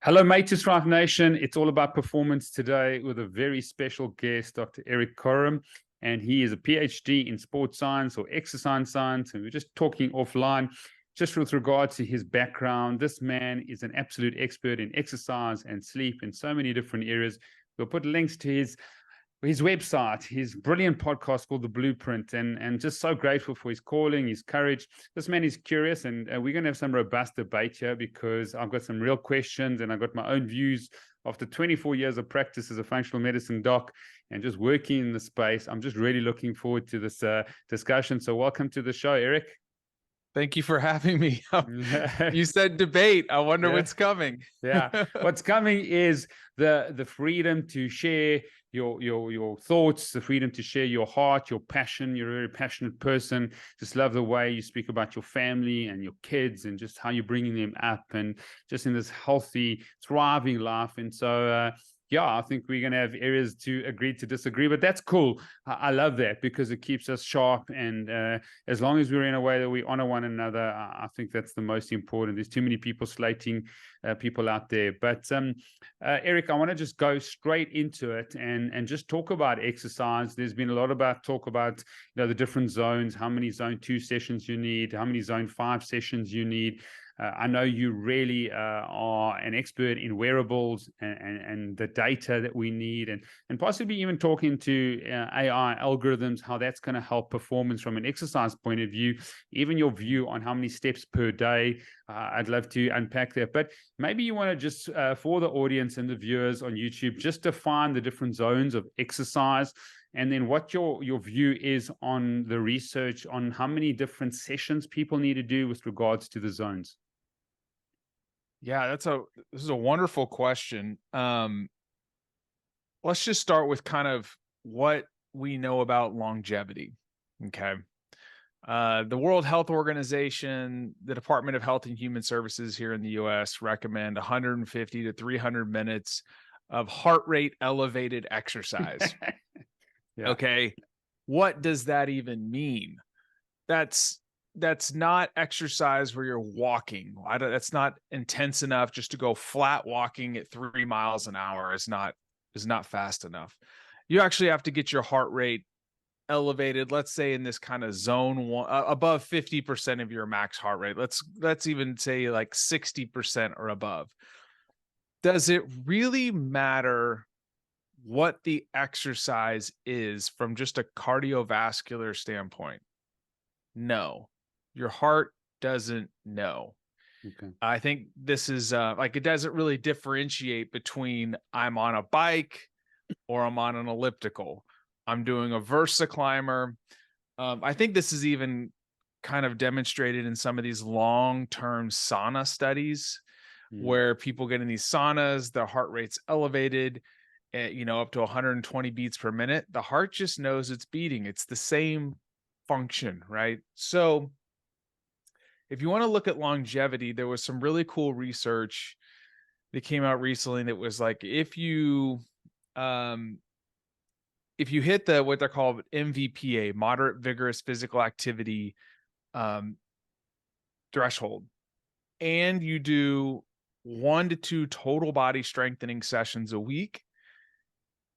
Hello, Maters Thrive Nation. It's all about performance today with a very special guest, Dr. Erik Korem. And he is a PhD in sports science or exercise science. And we're just talking offline, just with regard to his background. This man is an absolute expert in exercise and sleep in so many different areas. We'll put links to his website, his brilliant podcast called The Blueprint, and just so grateful for his calling, his courage. This man is curious, and we're going to have some robust debate here because I've got some real questions and I've got my own views. After 24 years of practice as a functional medicine doc and just working in the space, I'm just really looking forward to this discussion. So welcome to the show, Erik. Thank you for having me. You said debate. I wonder what's coming. Yeah. What's coming is the freedom to share your thoughts, the freedom to share your heart, your passion. You're a very passionate person. Just love the way you speak about your family and your kids and just how you're bringing them up and just in this healthy, thriving life. And so, yeah, I think we're going to have areas to agree to disagree, but that's cool. I love that because it keeps us sharp. And as long as we're in a way that we honor one another, I think that's the most important. There's too many people slating people out there. But Erik, I want to just go straight into it and just talk about exercise. There's been a lot about talk about the different zones, how many zone 2 sessions you need, how many zone 5 sessions you need. I know you really are an expert in wearables and the data that we need and possibly even talking to AI algorithms, how that's going to help performance from an exercise point of view, even your view on how many steps per day. I'd love to unpack that. But maybe you want to just, for the audience and the viewers on YouTube, just define the different zones of exercise and then what your view is on the research on how many different sessions people need to do with regards to the zones. Yeah, this is a wonderful question. Let's just start with kind of what we know about longevity. Okay. The World Health Organization, the Department of Health and Human Services here in the US recommend 150 to 300 minutes of heart rate elevated exercise. Yeah. Okay. What does that even mean? That's not exercise where you're walking. That's not intense enough just to go flat walking at 3 miles an hour is not fast enough. You actually have to get your heart rate elevated, let's say in this kind of zone 1, above 50% of your max heart rate. Let's even say like 60% or above. Does it really matter what the exercise is from just a cardiovascular standpoint? No. Your heart doesn't know. Okay. I think this is it doesn't really differentiate between I'm on a bike or I'm on an elliptical. I'm doing a Versa climber. I think this is even kind of demonstrated in some of these long-term sauna studies where people get in these saunas, their heart rate's elevated, up to 120 beats per minute. The heart just knows it's beating. It's the same function, right? So if you want to look at longevity, there was some really cool research that came out recently that was like, if you hit what they're called MVPA, moderate vigorous physical activity threshold, and you do 1 to 2 total body strengthening sessions a week,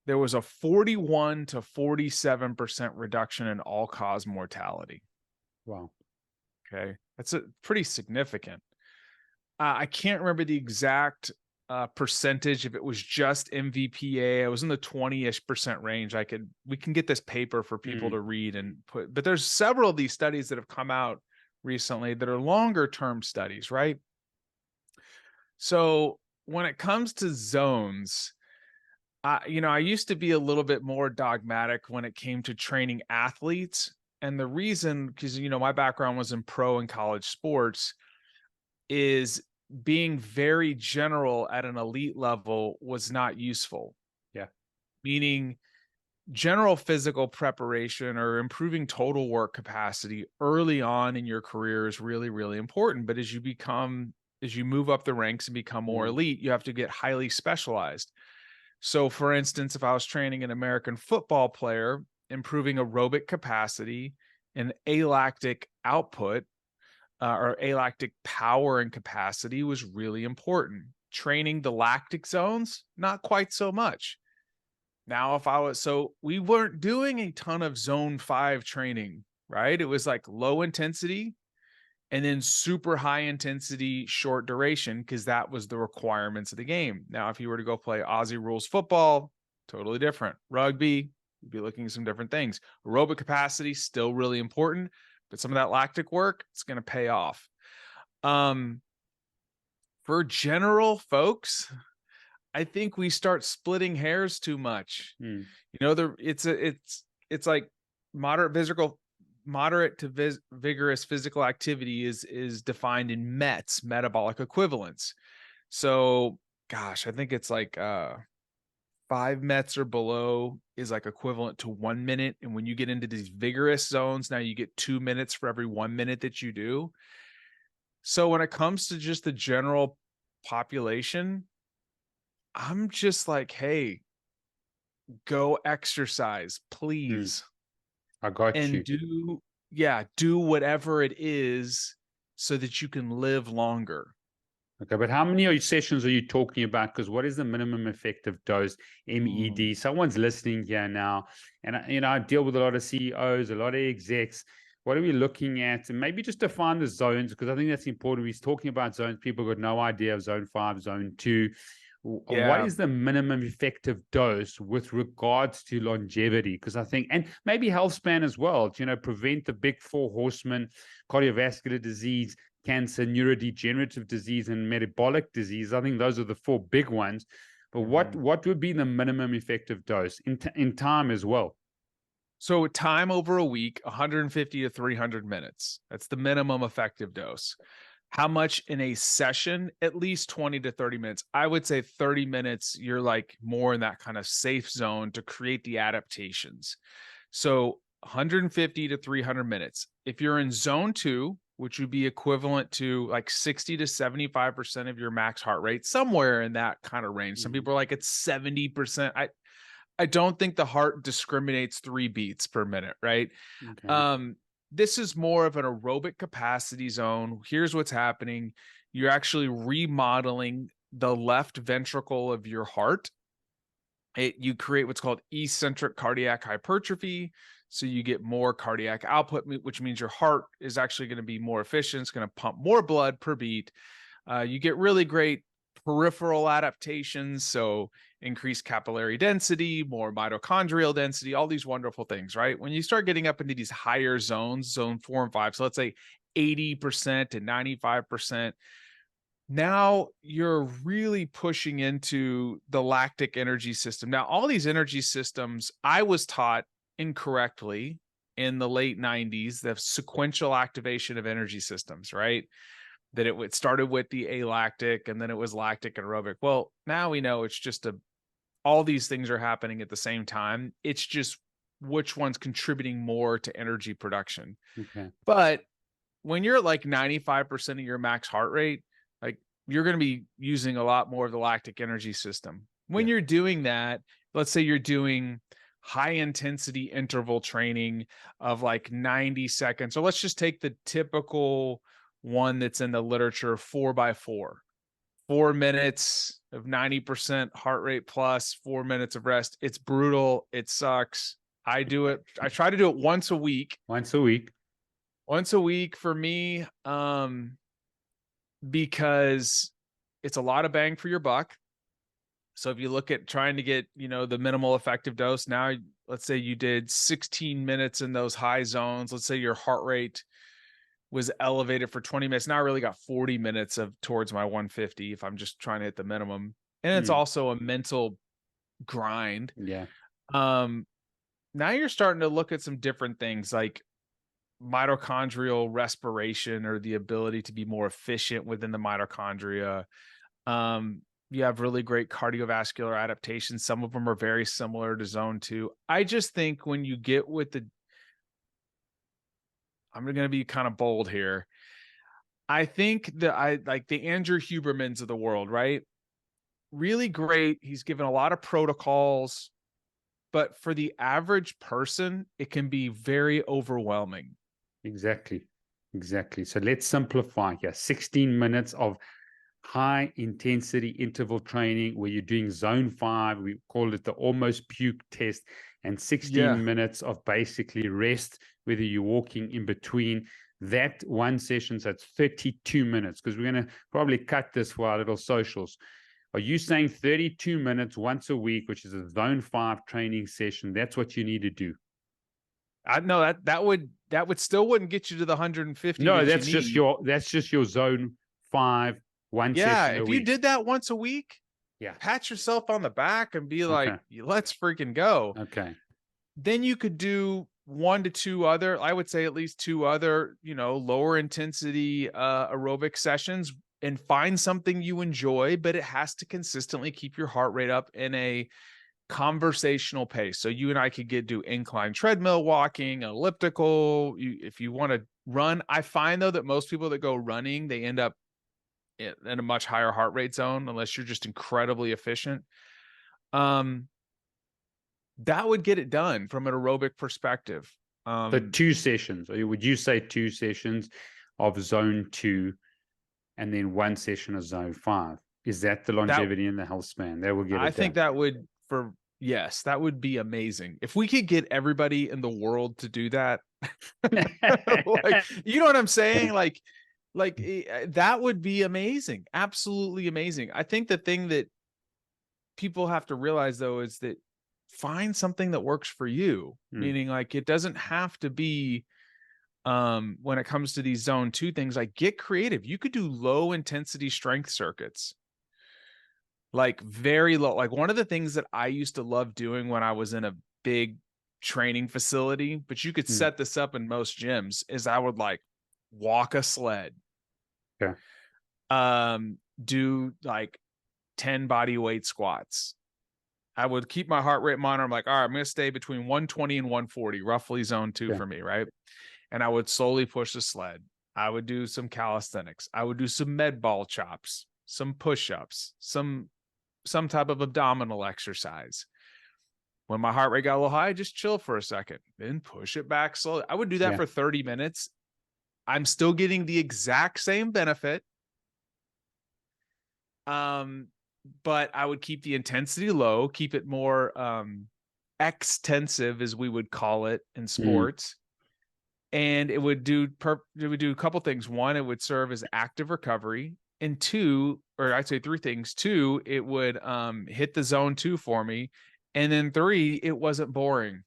there was a 41 to 47% reduction in all-cause mortality. Wow. Okay. That's pretty significant. I can't remember the exact percentage. If it was just MVPA, I was in the 20-ish% range. We can get this paper for people to read and put, but there's several of these studies that have come out recently that are longer term studies, right? So when it comes to zones, I used to be a little bit more dogmatic when it came to training athletes. And the reason, because, my background was in pro and college sports, is being very general at an elite level was not useful. Yeah. Meaning general physical preparation or improving total work capacity early on in your career is really, really important. But as you move up the ranks and become more elite, you have to get highly specialized. So for instance, if I was training an American football player, improving aerobic capacity and alactic output or alactic power and capacity was really important. training the lactic zones, not quite so much. Now, so we weren't doing a ton of zone 5 training, right? It was like low intensity and then super high intensity, short duration, because that was the requirements of the game. Now, if you were to go play Aussie rules football, totally different. Rugby, you'd be looking at some different things. Aerobic capacity, still really important, but some of that lactic work, it's going to pay off. For general folks, I think we start splitting hairs too much. You know, it's like moderate to vigorous physical activity is defined in METs, metabolic equivalents. So, gosh, I think it's like 5 METs or below is like equivalent to 1 minute. And when you get into these vigorous zones, now you get 2 minutes for every 1 minute that you do. So when it comes to just the general population, I'm just like, hey, go exercise, please. I got and you. do whatever it is so that you can live longer. Okay, but how many sessions are you talking about? Because what is the minimum effective dose, MED? Someone's listening here now, and I deal with a lot of CEOs, a lot of execs. What are we looking at? And maybe just define the zones, because I think that's important. We're talking about zones. People got no idea of zone 5, zone 2. What is the minimum effective dose with regards to longevity? Because I think, and maybe health span as well, to, prevent the big 4 horsemen: cardiovascular disease, cancer, neurodegenerative disease, and metabolic disease. I think those are the 4 big ones. But what would be the minimum effective dose in time as well? So time over a week, 150 to 300 minutes. That's the minimum effective dose. How much in a session? At least 20 to 30 minutes. I would say 30 minutes, you're like more in that kind of safe zone to create the adaptations. So 150 to 300 minutes. If you're in zone 2, which would be equivalent to like 60 to 75% of your max heart rate, somewhere in that kind of range. Some people are like, it's 70%. I don't think the heart discriminates 3 beats per minute, right? Okay. This is more of an aerobic capacity zone. Here's what's happening. You're actually remodeling the left ventricle of your heart. You create what's called eccentric cardiac hypertrophy. So you get more cardiac output, which means your heart is actually going to be more efficient. It's going to pump more blood per beat. You get really great peripheral adaptations. So increased capillary density, more mitochondrial density, all these wonderful things, right? When you start getting up into these higher zones, zone 4 and 5, so let's say 80% to 95%, now you're really pushing into the lactic energy system. Now, all these energy systems, I was taught incorrectly in the late 90s, the sequential activation of energy systems, right? That it started with the alactic and then it was lactic and aerobic. Well, now we know it's just all these things are happening at the same time. It's just which one's contributing more to energy production. Okay. But when you're at like 95% of your max heart rate, like you're going to be using a lot more of the lactic energy system. When you're doing that, let's say you're doing high intensity interval training of like 90 seconds. So let's just take the typical one that's in the literature, 4x4, 4 minutes of 90% heart rate plus 4 minutes of rest. It's brutal. It sucks. I do it. I try to do it once a week. Once a week for me, because it's a lot of bang for your buck. So if you look at trying to get, the minimal effective dose, now let's say you did 16 minutes in those high zones. Let's say your heart rate was elevated for 20 minutes. Now I really got 40 minutes towards my 150 if I'm just trying to hit the minimum. And it's also a mental grind. Yeah. Now you're starting to look at some different things like mitochondrial respiration, or the ability to be more efficient within the mitochondria. You have really great cardiovascular adaptations. Some of them are very similar to zone 2. I just think when you get with I'm going to be kind of bold here. I think that I like the Andrew Hubermans of the world, right? Really great. He's given a lot of protocols, but for the average person, it can be very overwhelming. Exactly. So let's simplify here. 16 minutes of high intensity interval training where you're doing zone 5, we call it the almost puke test, and 16 Yeah. minutes of basically rest, whether you're walking in between. That one session, so it's 32 minutes, because we're going to probably cut this for our little socials. Are you saying 32 minutes once a week, which is a zone 5 training session? That's what you need to do. I know that would still wouldn't get you to the 150 No, that you that's just need. your zone 5, one Yeah, session a if you week. did that once a week, Yeah. pat yourself on the back and be like, Okay. let's freaking go. Okay. Then you could do 1 to 2 other, I would say at least 2 other, lower intensity aerobic sessions, and find something you enjoy, but it has to consistently keep your heart rate up in a conversational pace. So you and I could do incline treadmill walking, elliptical. If you want to run, I find though that most people that go running, they end up in a much higher heart rate zone unless you're just incredibly efficient. That would get it done from an aerobic perspective. So 2 sessions, or would you say 2 sessions of zone 2 and then 1 session of zone 5? Is that the longevity in the health span? That will get I it think done. that would yes, that would be amazing. If we could get everybody in the world to do that, like, you know what I'm saying? Like that would be amazing. Absolutely amazing. I think the thing that people have to realize though is that find something that works for you, meaning like it doesn't have to be when it comes to these zone 2 things, like get creative. You could do low intensity strength circuits, like very low. Like one of the things that I used to love doing when I was in a big training facility, but you could set this up in most gyms, is I would like walk a sled. Okay. Do like 10 body weight squats. I would keep my heart rate monitor. I'm like, all right, I'm going to stay between 120 and 140, roughly zone 2 for me, right? And I would slowly push the sled. I would do some calisthenics. I would do some med ball chops, some push-ups, some type of abdominal exercise. When my heart rate got a little high, just chill for a second, then push it back slowly. I would do that for 30 minutes. I'm still getting the exact same benefit. But I would keep the intensity low, keep it more extensive, as we would call it in sports. And it would do a couple things. One, it would serve as active recovery. And 2, or I'd say 3 things. 2, it would hit the zone 2 for me. And then 3, it wasn't boring.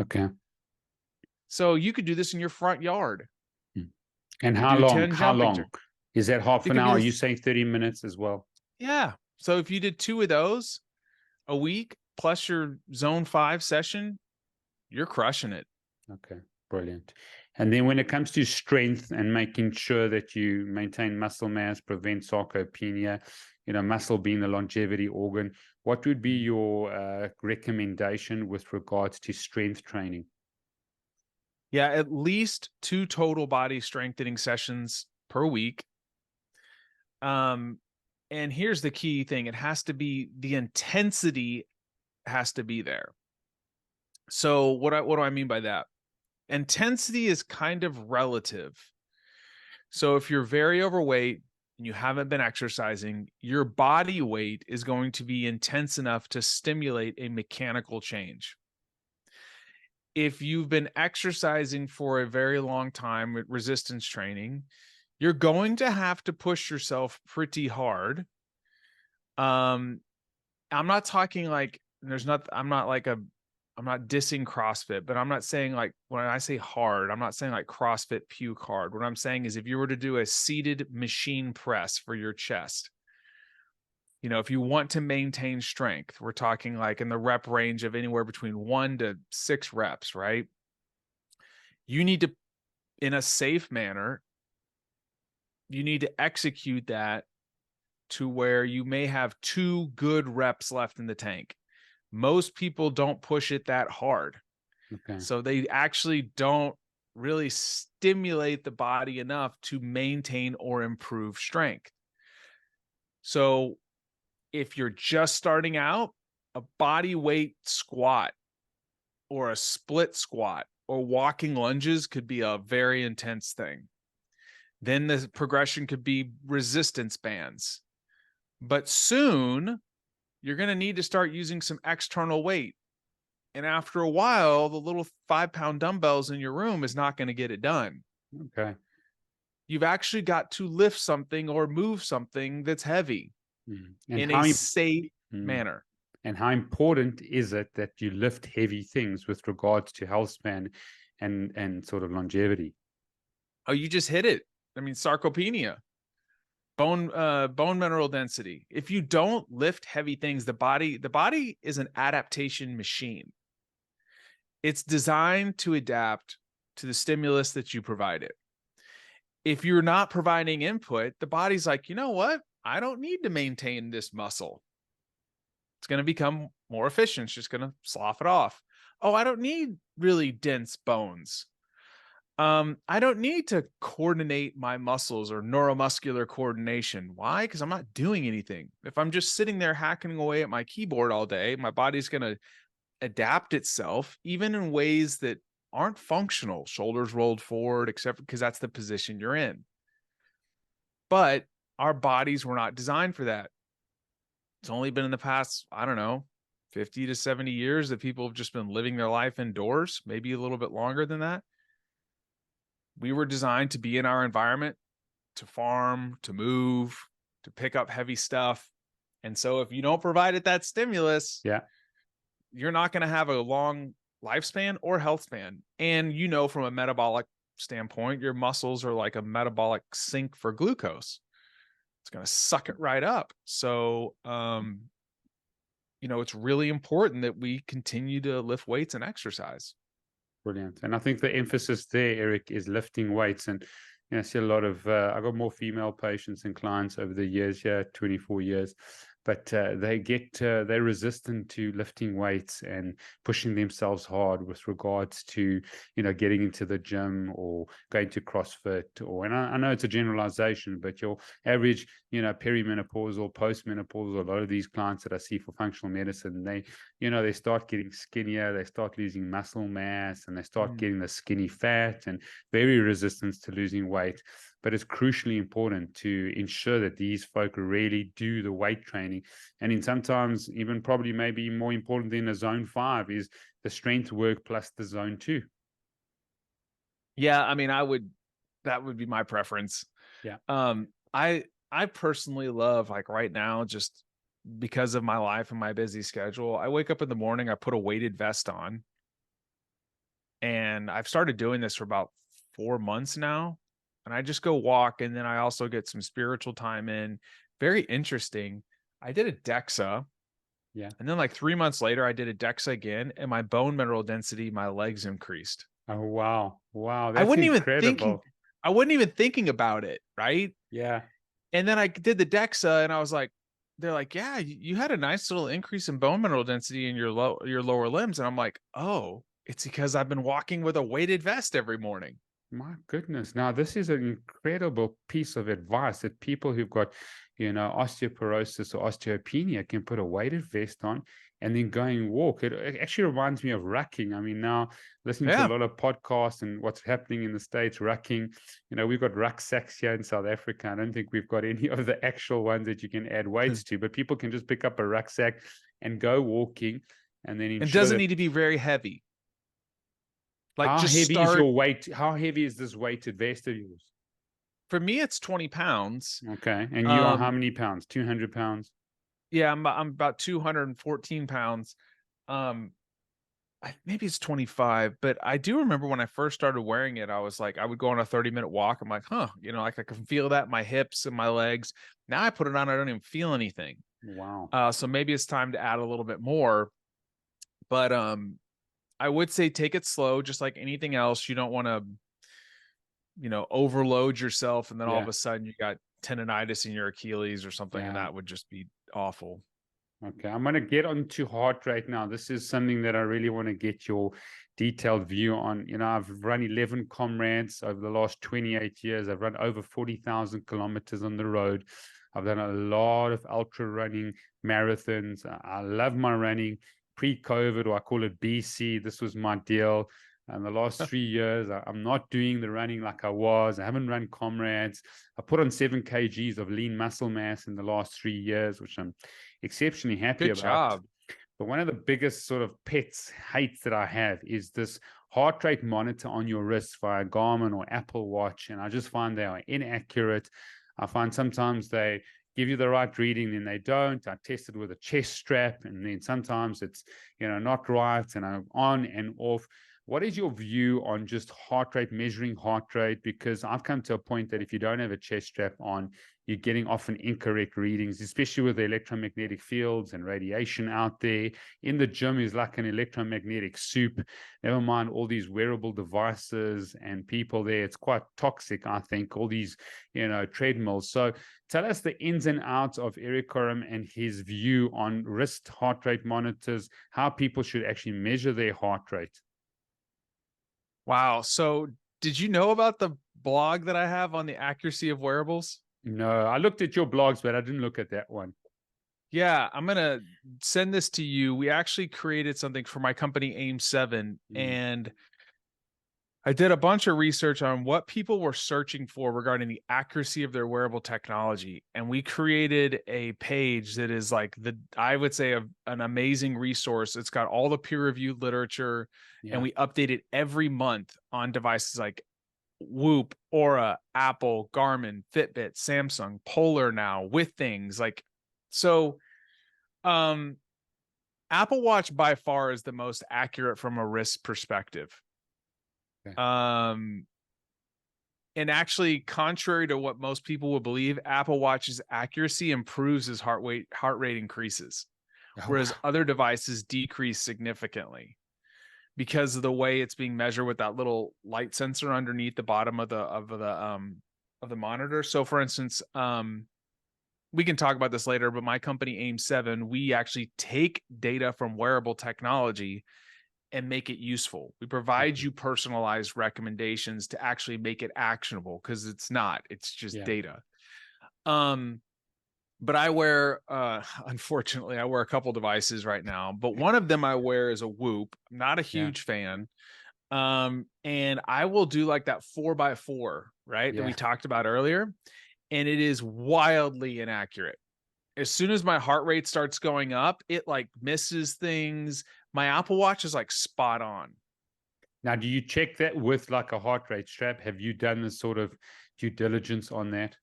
Okay. So you could do this in your front yard. And how long? How long? Is that half an hour? Are you saying 30 minutes as well? Yeah. So if you did 2 of those a week plus your zone 5 session, you're crushing it. Okay, brilliant. And then when it comes to strength and making sure that you maintain muscle mass, prevent sarcopenia, muscle being the longevity organ, what would be your recommendation with regards to strength training? Yeah, at least 2 total body strengthening sessions per week. And here's the key thing. It has to be, the intensity has to be there. So what do I mean by that? Intensity is kind of relative. So if you're very overweight and you haven't been exercising, your body weight is going to be intense enough to stimulate a mechanical change. If you've been exercising for a very long time with resistance training, you're going to have to push yourself pretty hard. I'm not talking like I'm not dissing CrossFit, but I'm not saying like, when I say hard, I'm not saying like CrossFit puke hard. What I'm saying is if you were to do a seated machine press for your chest, if you want to maintain strength, we're talking like in the rep range of anywhere between 1 to 6 reps, right? You need to, in a safe manner, you need to execute that to where you may have 2 good reps left in the tank. Most people don't push it that hard. Okay. So they actually don't really stimulate the body enough to maintain or improve strength. So if you're just starting out, a body weight squat or a split squat or walking lunges could be a very intense thing. Then the progression could be resistance bands. But soon you're going to need to start using some external weight. And after a while, the little 5-pound dumbbells in your room is not going to get it done. Okay. You've actually got to lift something or move something that's heavy And in how a safe mm, manner. and how important is it that you lift heavy things with regards to health span and sort of longevity? Oh, you just hit it. I mean, sarcopenia, bone mineral density. If you don't lift heavy things, the body is an adaptation machine. It's designed to adapt to the stimulus that you provide it. If you're not providing input, the body's like, you know what? I don't need to maintain this muscle. It's going to become more efficient. It's just going to slough it off. Oh, I don't need really dense bones. I don't need to coordinate my muscles or neuromuscular coordination. Why? Because I'm not doing anything. If I'm just sitting there hacking away at my keyboard all day, my body's going to adapt itself, even in ways that aren't functional. Shoulders rolled forward, except because that's the position you're in. But our bodies were not designed for that. It's only been in the past, I don't know, 50 to 70 years that people have just been living their life indoors, maybe a little bit longer than that. We were designed to be in our environment, to farm, to move, to pick up heavy stuff. And so if you don't provide it that stimulus, Yeah. you're not going to have a long lifespan or health span. And from a metabolic standpoint, your muscles are like a metabolic sink for glucose. It's going to suck it right up. So, it's really important that we continue to lift weights and exercise. Brilliant. And I think the emphasis there, Erik, is lifting weights. And I see a lot of, I got more female patients and clients over the years, 24 years, but they're resistant to lifting weights and pushing themselves hard with regards to, getting into the gym or going to CrossFit and I know it's a generalization, but your average, perimenopausal, postmenopausal, a lot of these clients that I see for functional medicine, they start getting skinnier, they start losing muscle mass, and they start getting the skinny fat and very resistant to losing weight. But it's crucially important to ensure that these folk really do the weight training. And in sometimes even probably maybe more important than a zone 5 is the strength work plus the zone 2. Yeah, I mean, that would be my preference. Yeah. I personally love, like, right now, just because of my life and my busy schedule, I wake up in the morning, I put a weighted vest on, and I've started doing this for about 4 months now. And I just go walk, and then I also get some spiritual time in. Very interesting. I did a DEXA. Yeah. And then like 3 months later, I did a DEXA again, and my bone mineral density, my legs increased. Oh, wow. Wow. I That's incredible. I wasn't even thinking about it. Right. Yeah. And then I did the DEXA, and I was like, they're like, yeah, you had a nice little increase in bone mineral density in your lower limbs. And I'm like, oh, it's because I've been walking with a weighted vest every morning. My goodness. Now, this is an incredible piece of advice that people who've got, osteoporosis or osteopenia can put a weighted vest on and then go and walk. It actually reminds me of rucking. I mean, now listening to a lot of podcasts and what's happening in the States, rucking, we've got rucksacks here in South Africa. I don't think we've got any of the actual ones that you can add weights to, but people can just pick up a rucksack and go walking and then It doesn't need to be very heavy. Like, how just heavy is your weight? How heavy is this weighted vest of yours? For me, it's 20 pounds. Okay. And you are how many pounds? 200 pounds? Yeah, I'm about 214 pounds. Maybe it's 25, but I do remember when I first started wearing it, I was like, I would go on a 30-minute walk. I'm like, like I can feel that in my hips and my legs. Now I put it on, I don't even feel anything. Wow. So maybe it's time to add a little bit more. But I would say take it slow, just like anything else. You don't want to, overload yourself, and then all of a sudden you got tendonitis in your Achilles or something, and that would just be awful. Okay, I'm going to get onto heart rate now. This is something that I really want to get your detailed view on. I've run 11 comrades over the last 28 years. I've run over 40,000 kilometers on the road. I've done a lot of ultra running, marathons. I love my running. Pre-COVID, or I call it BC, this was my deal. And the last 3 years, I'm not doing the running like I was. I haven't run comrades. I put on 7 kgs of lean muscle mass in the last 3 years, which I'm exceptionally happy Good about. job. But one of the biggest sort of hates that I have is this heart rate monitor on your wrist via Garmin or Apple Watch. And I just find they are inaccurate. I find sometimes they give you the right reading, then they don't. I tested with a chest strap, and then sometimes it's, not right, and I'm on and off. What is your view on just heart rate, measuring heart rate? Because I've come to a point that if you don't have a chest strap on, you're getting often incorrect readings, especially with the electromagnetic fields and radiation out there. In the gym is like an electromagnetic soup. Never mind all these wearable devices and people there. It's quite toxic, I think, all these, treadmills. So tell us the ins and outs of Erik Korem and his view on wrist heart rate monitors, how people should actually measure their heart rate. Wow. So did you know about the blog that I have on the accuracy of wearables? No, I looked at your blogs, but I didn't look at that one. Yeah, I'm going to send this to you. We actually created something for my company AIM7, and I did a bunch of research on what people were searching for regarding the accuracy of their wearable technology. And we created a page that is like I would say, an amazing resource. It's got all the peer-reviewed literature, and we update it every month on devices like Whoop, Aura, Apple, Garmin, Fitbit, Samsung, Polar now with things like, so, Apple Watch by far is the most accurate from a wrist perspective. Okay. And actually, contrary to what most people would believe, Apple Watch's accuracy improves as heart rate increases, whereas other devices decrease significantly because of the way it's being measured with that little light sensor underneath the bottom of the monitor. So, for instance, we can talk about this later, but my company AIM7, we actually take data from wearable technology and make it useful. We provide you personalized recommendations to actually make it actionable, because it's just data. But I wear, unfortunately, I wear a couple devices right now, but one of them I wear is a Whoop. I'm not a huge fan. And I will do like that 4x4, right? That we talked about earlier. And it is wildly inaccurate. As soon as my heart rate starts going up, it like misses things. My Apple Watch is like spot on. Now, do you check that with like a heart rate strap? Have you done this sort of due diligence on that?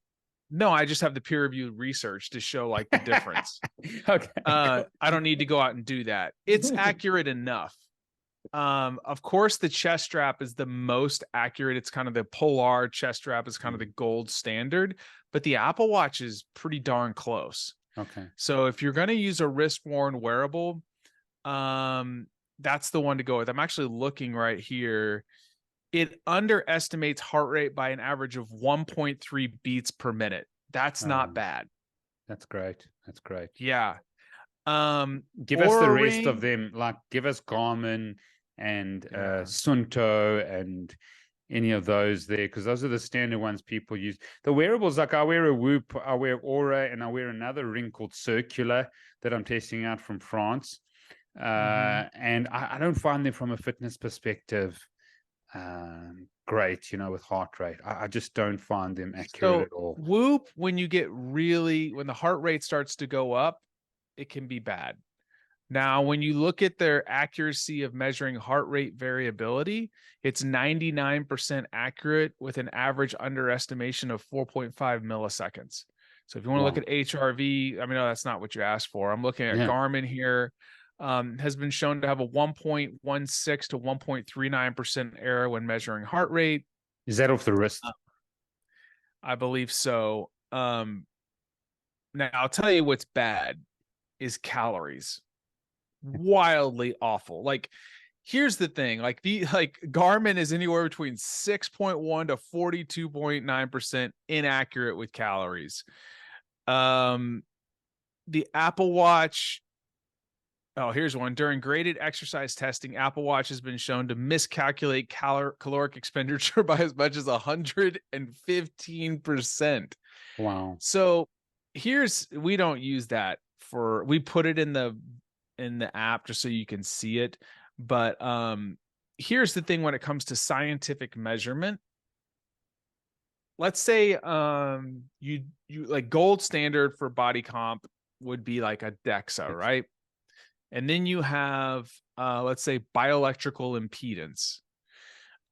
No, I just have the peer-reviewed research to show like the difference. Okay. I don't need to go out and do that. It's accurate enough. Of course, the chest strap is the most accurate. It's kind of the Polar chest strap is kind of the gold standard, but the Apple Watch is pretty darn close. Okay. So if you're going to use a wrist-worn wearable, that's the one to go with. I'm actually looking right here. It underestimates heart rate by an average of 1.3 beats per minute. That's not bad. That's great. That's great. Yeah. Give us the rest of them. Like, give us Garmin and Sunto and any of those there, because those are the standard ones people use. The wearables, like I wear a Whoop, I wear Aura, and I wear another ring called Circular that I'm testing out from France. And I don't find them from a fitness perspective great, with heart rate. I just don't find them accurate at all. Whoop, when the heart rate starts to go up, it can be bad. Now, when you look at their accuracy of measuring heart rate variability, it's 99% accurate with an average underestimation of 4.5 milliseconds. So if you want to look at HRV, I mean, no, that's not what you asked for. I'm looking at Garmin here. Has been shown to have a 1.16 to 1.39% error when measuring heart rate. Is that off the wrist? I believe so. Now I'll tell you what's bad is calories. Wildly awful. Like, here's the thing, like Garmin is anywhere between 6.1 to 42.9% inaccurate with calories. The Apple Watch, here's one. During graded exercise testing, Apple Watch has been shown to miscalculate caloric expenditure by as much as 115%. Wow. So we don't use that we put it in the app just so you can see it. But here's the thing when it comes to scientific measurement. Let's say you like gold standard for body comp would be like a DEXA, right? And then you have let's say bioelectrical impedance.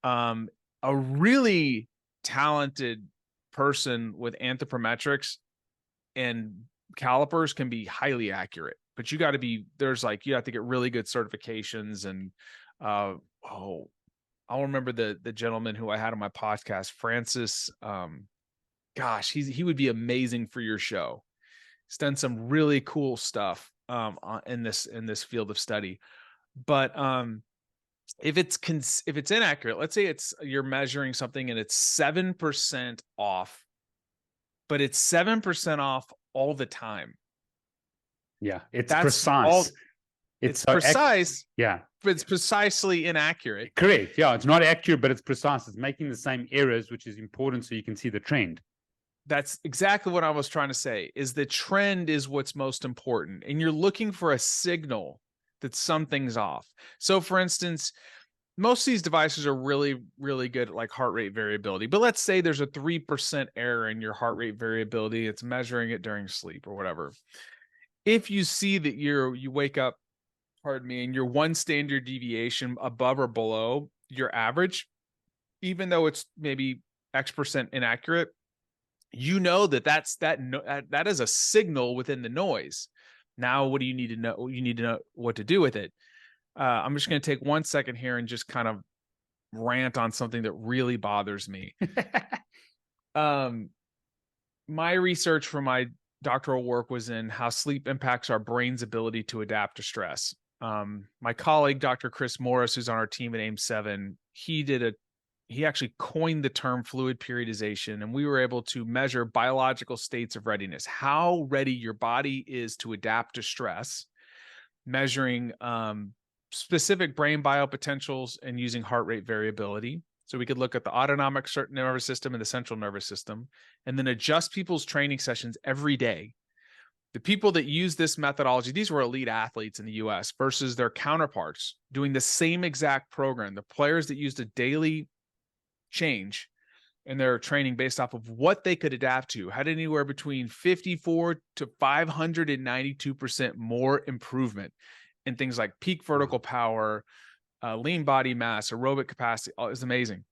A really talented person with anthropometrics and calipers can be highly accurate, but you got to be, there's like, you have to get really good certifications. And I'll remember the gentleman who I had on my podcast, Francis. Gosh, he would be amazing for your show. He's done some really cool stuff in this field of study. But if it's inaccurate, let's say you're measuring something and it's 7% off, but it's 7% off all the time. Yeah, it's That's precise. It's precise. Yeah, but it's precisely inaccurate. Correct. Yeah, it's not accurate, but it's precise. It's making the same errors, which is important so you can see the trend. That's exactly what I was trying to say, is the trend is what's most important. And you're looking for a signal that something's off. So for instance, most of these devices are really, really good at like heart rate variability. But let's say there's a 3% error in your heart rate variability. It's measuring it during sleep or whatever. If you see that you wake up, pardon me, and you're one standard deviation above or below your average, even though it's maybe X% inaccurate, you know that is a signal within the noise. Now, what do you need to know? You need to know what to do with it. I'm just going to take 1 second here and just kind of rant on something that really bothers me. My research for my doctoral work was in how sleep impacts our brain's ability to adapt to stress. My colleague, Dr. Chris Morris, who's on our team at AIM7, he actually coined the term fluid periodization, and we were able to measure biological states of readiness, how ready your body is to adapt to stress, measuring specific brain biopotentials and using heart rate variability. So we could look at the autonomic nervous system and the central nervous system, and then adjust people's training sessions every day. The people that use this methodology, these were elite athletes in the US versus their counterparts doing the same exact program. The players that used a daily change in their training based off of what they could adapt to had anywhere between 54 to 592% more improvement in things like peak vertical power, lean body mass, aerobic capacity. Oh, it's amazing.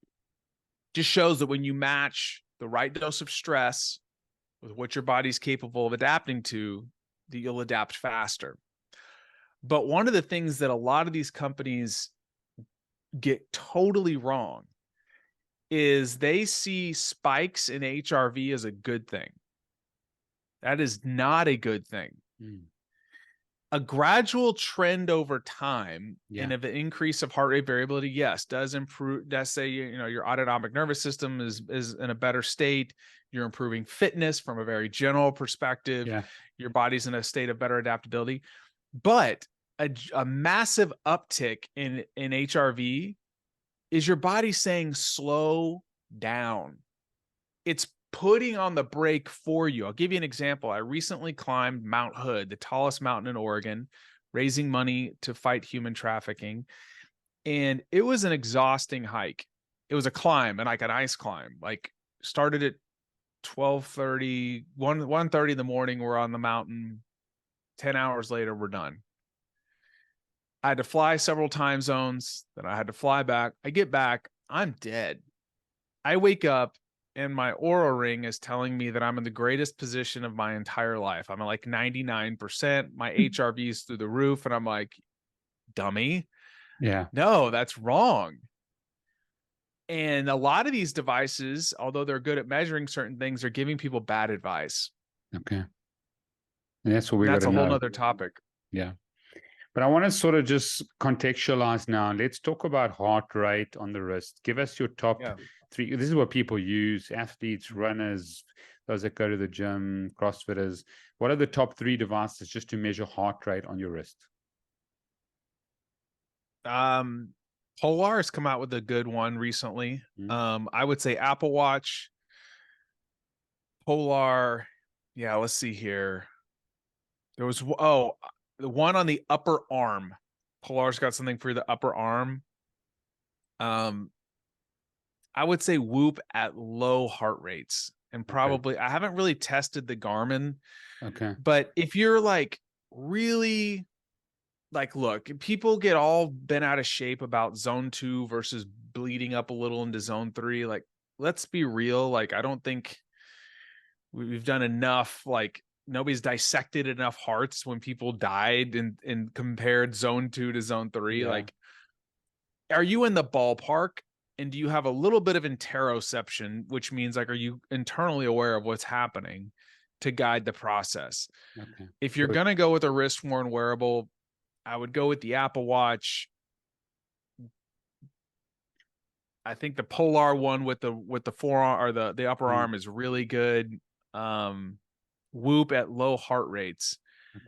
Just shows that when you match the right dose of stress with what your body's capable of adapting to, that you'll adapt faster. But one of the things that a lot of these companies get totally wrong is they see spikes in HRV as a good thing. That is not a good thing. A gradual trend over time and of an increase of heart rate variability, yes, does improve. Does say, your autonomic nervous system is in a better state. You're improving fitness from a very general perspective. Yeah. Your body's in a state of better adaptability. But a massive uptick in HRV is your body saying slow down. It's putting on the brake for you. I'll give you an example. I recently climbed Mount Hood, the tallest mountain in Oregon, raising money to fight human trafficking. And it was an exhausting hike. It was a climb, and like an ice climb. Like started at 12:30, 1:30 in the morning. We're on the mountain. 10 hours later, we're done. I had to fly several time zones. Then I had to fly back. I get back. I'm dead. I wake up and my Oura ring is telling me that I'm in the greatest position of my entire life. I'm at like 99%. My HRV is through the roof. And I'm like, dummy. Yeah. No, that's wrong. And a lot of these devices, although they're good at measuring certain things, are giving people bad advice. Okay. And that's what we got to know. That's a whole nother topic. Yeah. But I want to sort of just contextualize now. Let's talk about heart rate on the wrist. Give us your top three. This is what people use: athletes, runners, those that go to the gym, CrossFitters. What are the top 3 devices just to measure heart rate on your wrist? Polar has come out with a good one recently. I would say Apple Watch, Polar. Yeah, let's see here. There was the one on the upper arm. Polar's got something for the upper arm. I would say Whoop at low heart rates. And Okay. probably, I haven't really tested the Garmin, Okay. but if you're like really like, look, people get all bent out of shape about zone 2 versus bleeding up a little into zone 3. Like, let's be real. Like, I don't think we've done enough. Like, nobody's dissected enough hearts when people died and compared zone 2 to zone 3. Yeah. Like, are you in the ballpark? And do you have a little bit of interoception, which means like, are you internally aware of what's happening to guide the process? Okay. If you're Good. going to go with a wrist worn wearable, I would go with the Apple Watch. I think the Polar one with the forearm or the upper arm is really good. Whoop at low heart rates.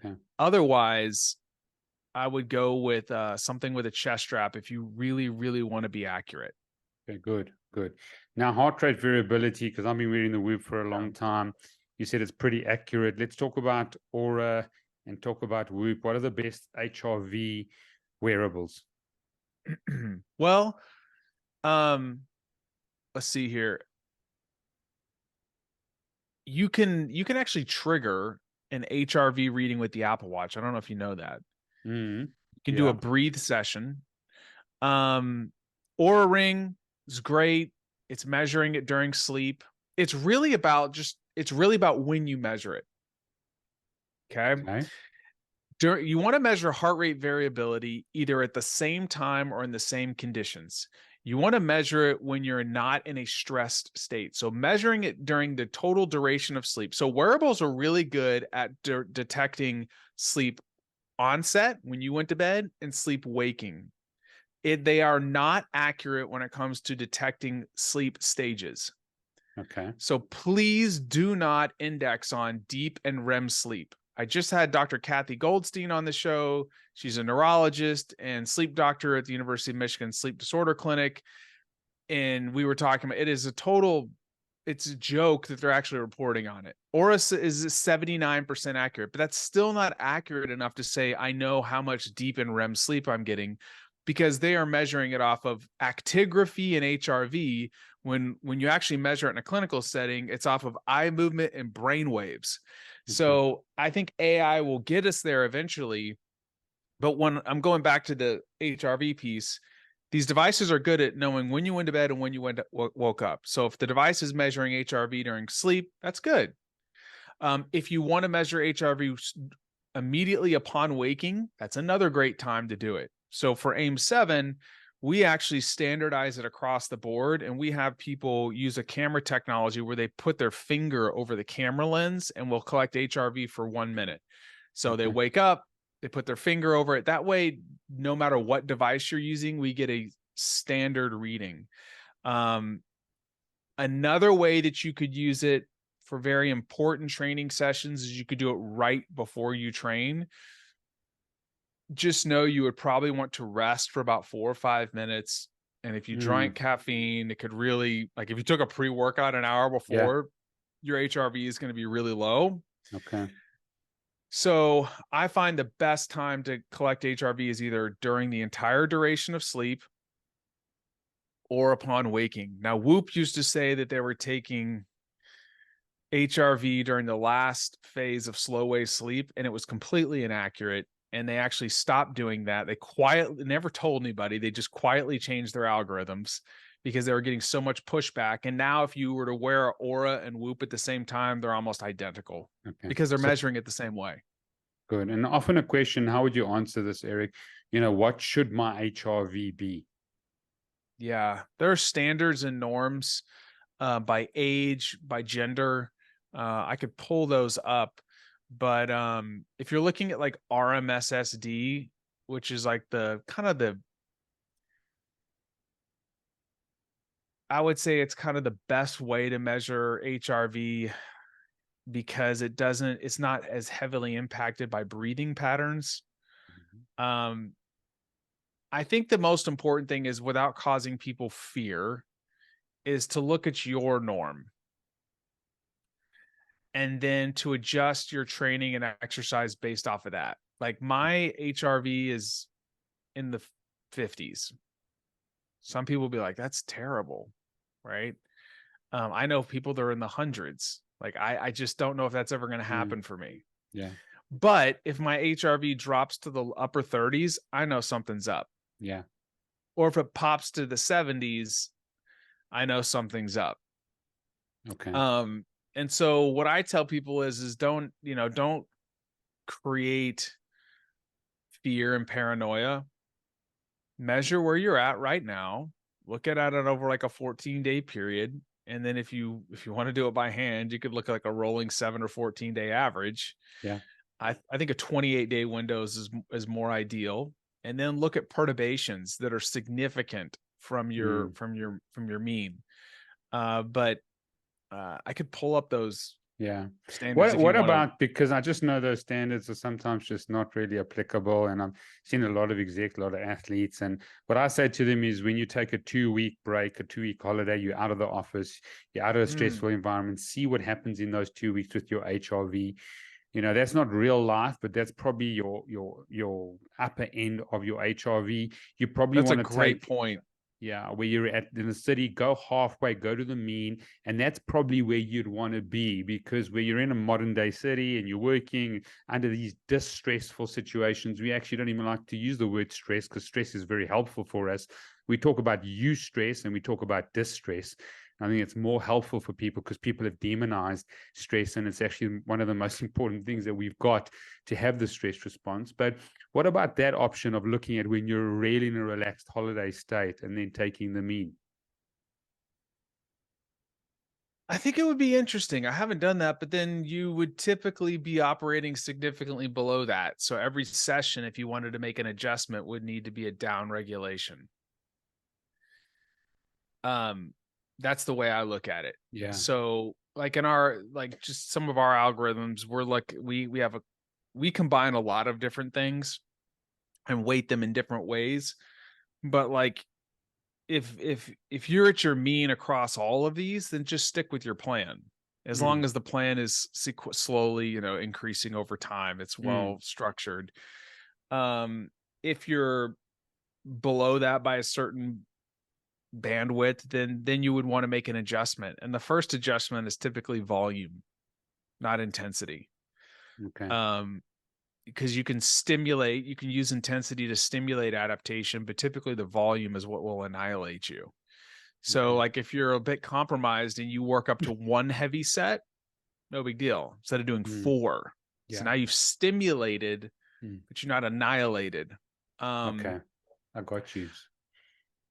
Okay. Otherwise, I would go with something with a chest strap if you really, really want to be accurate. Okay. Good. Good. Now, heart rate variability, because I've been wearing the Whoop for a long time. You said it's pretty accurate. Let's talk about Aura and talk about Whoop. What are the best HRV wearables? Well, let's see here. You can actually trigger an HRV reading with the Apple Watch. I don't know if you know that. Mm-hmm. You can do a breathe session. Aura Ring is great. It's measuring it during sleep. It's really about when you measure it. Okay. You want to measure heart rate variability either at the same time or in the same conditions. You want to measure it when you're not in a stressed state. So measuring it during the total duration of sleep. So wearables are really good at detecting sleep onset when you went to bed and sleep waking. They are not accurate when it comes to detecting sleep stages. Okay. So please do not index on deep and REM sleep. I just had Dr. Kathy Goldstein on the show. She's a neurologist and sleep doctor at the University of Michigan Sleep Disorder Clinic. And we were talking about it's a joke that they're actually reporting on it. Aura is 79% accurate, but that's still not accurate enough to say I know how much deep and REM sleep I'm getting, because they are measuring it off of actigraphy and HRV. When you actually measure it in a clinical setting, it's off of eye movement and brain waves. So I think AI will get us there eventually. But when I'm going back to the HRV piece, these devices are good at knowing when you went to bed and when you woke up. So if the device is measuring HRV during sleep, that's good. If you want to measure HRV immediately upon waking, that's another great time to do it. So for AIM-7, we actually standardize it across the board, and we have people use a camera technology where they put their finger over the camera lens and will collect HRV for 1 minute. So they wake up, they put their finger over it. That way, no matter what device you're using, we get a standard reading. Another way that you could use it for very important training sessions is you could do it right before you train. Just know you would probably want to rest for about 4 or 5 minutes. And if you drank caffeine, it could really, like if you took a pre-workout an hour before, your HRV is going to be really low. Okay. So I find the best time to collect HRV is either during the entire duration of sleep or upon waking. Now, Whoop used to say that they were taking HRV during the last phase of slow wave sleep, and it was completely inaccurate. And they actually stopped doing that. They quietly never told anybody. They just quietly changed their algorithms because they were getting so much pushback. And now if you were to wear Aura and Whoop at the same time, they're almost identical because they're measuring it the same way. Good. And often a question, how would you answer this, Erik? What should my HRV be? Yeah, there are standards and norms by age, by gender. I could pull those up. But if you're looking at like RMSSD, which is like I would say it's kind of the best way to measure HRV because it's not as heavily impacted by breathing patterns. I think the most important thing is, without causing people fear, is to look at your norm and then to adjust your training and exercise based off of that. Like my HRV is in the 50s. Some people will be like, that's terrible, right? I know people that are in the hundreds. Like, I just don't know if that's ever going to happen for me. Yeah. But if my HRV drops to the upper 30s, I know something's up. Yeah. Or if it pops to the 70s, I know something's up. Okay. And so what I tell people is don't create fear and paranoia. Measure where you're at right now. Look at it over like a 14-day period. And then if you want to do it by hand, you could look at like a rolling 7 or 14-day average. Yeah. I think a 28-day window is more ideal. And then look at perturbations that are significant from your mean. But I could pull up those standards. What about, because I just know those standards are sometimes just not really applicable, and I'm seeing a lot of execs, a lot of athletes, and what I say to them is, when you take a 2-week break, a 2-week holiday, you're out of the office, you're out of a stressful environment, see what happens in those 2 weeks with your HRV. That's not real life, but that's probably your upper end of your HRV. You probably want to take. That's a great point. Yeah, where you're at in the city, go halfway, go to the mean, and that's probably where you'd want to be, because where you're in a modern day city and you're working under these distressful situations, we actually don't even like to use the word stress, because stress is very helpful for us. We talk about eustress and we talk about distress. I think it's more helpful for people, because people have demonized stress, and it's actually one of the most important things that we've got to have the stress response. But what about that option of looking at when you're really in a relaxed holiday state and then taking the mean? I think it would be interesting. I haven't done that, but then you would typically be operating significantly below that. So every session, if you wanted to make an adjustment, would need to be a down regulation. That's the way I look at it. Yeah. So like in just some of our algorithms, we're like, we combine a lot of different things and weight them in different ways. But like, if you're at your mean across all of these, then just stick with your plan. As long as the plan is slowly, increasing over time, it's well structured. If you're below that by a certain bandwidth, then you would want to make an adjustment. And the first adjustment is typically volume, not intensity. Okay. Because you can use intensity to stimulate adaptation, but typically the volume is what will annihilate you. So like if you're a bit compromised and you work up to 1 heavy set, no big deal, instead of doing 4. Yeah. So now you've stimulated, but you're not annihilated. Okay. I got you.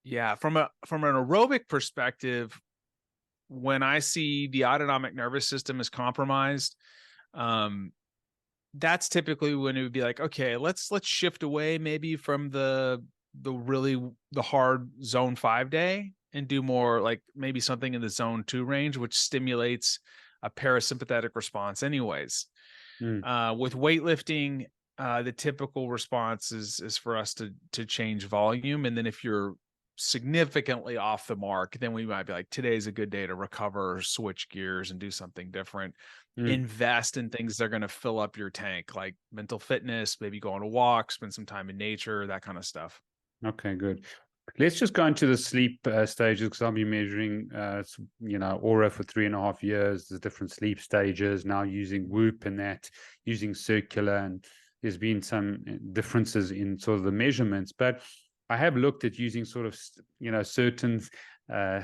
Yeah. From an aerobic perspective, when I see the autonomic nervous system is compromised, that's typically when it would be like, okay, let's shift away maybe from the hard zone 5 day and do more like maybe something in the zone 2 range, which stimulates a parasympathetic response anyways. With weightlifting, the typical response is for us to change volume. And then if you're significantly off the mark, then we might be like, today's a good day to recover, switch gears and do something different. Invest in things that are going to fill up your tank, like mental fitness, maybe go on a walk, spend some time in nature, that kind of stuff. Okay, good. Let's just go into the sleep stages, because I'll be measuring, Aura for 3.5 years. There's different sleep stages now, using Whoop and that, using circular, and there's been some differences in sort of the measurements. But I have looked at using sort of, certain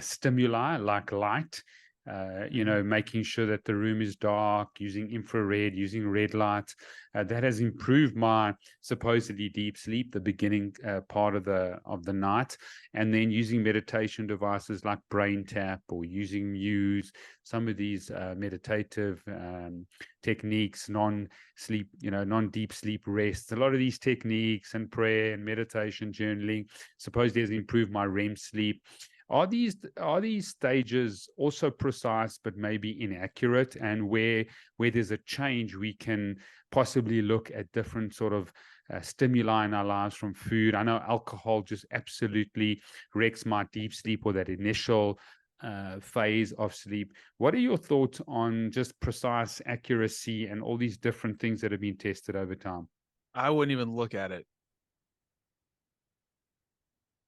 stimuli like light, making sure that the room is dark, using infrared, using red light. That has improved my supposedly deep sleep, the beginning part of the night. And then using meditation devices like Brain Tap, or using Muse, some of these meditative techniques, non-deep sleep rest. A lot of these techniques and prayer and meditation, journaling, supposedly has improved my REM sleep. Are these stages also precise but maybe inaccurate? And where there's a change, we can possibly look at different sort of stimuli in our lives from food. I know alcohol just absolutely wrecks my deep sleep, or that initial phase of sleep. What are your thoughts on just precise accuracy and all these different things that have been tested over time? I wouldn't even look at it.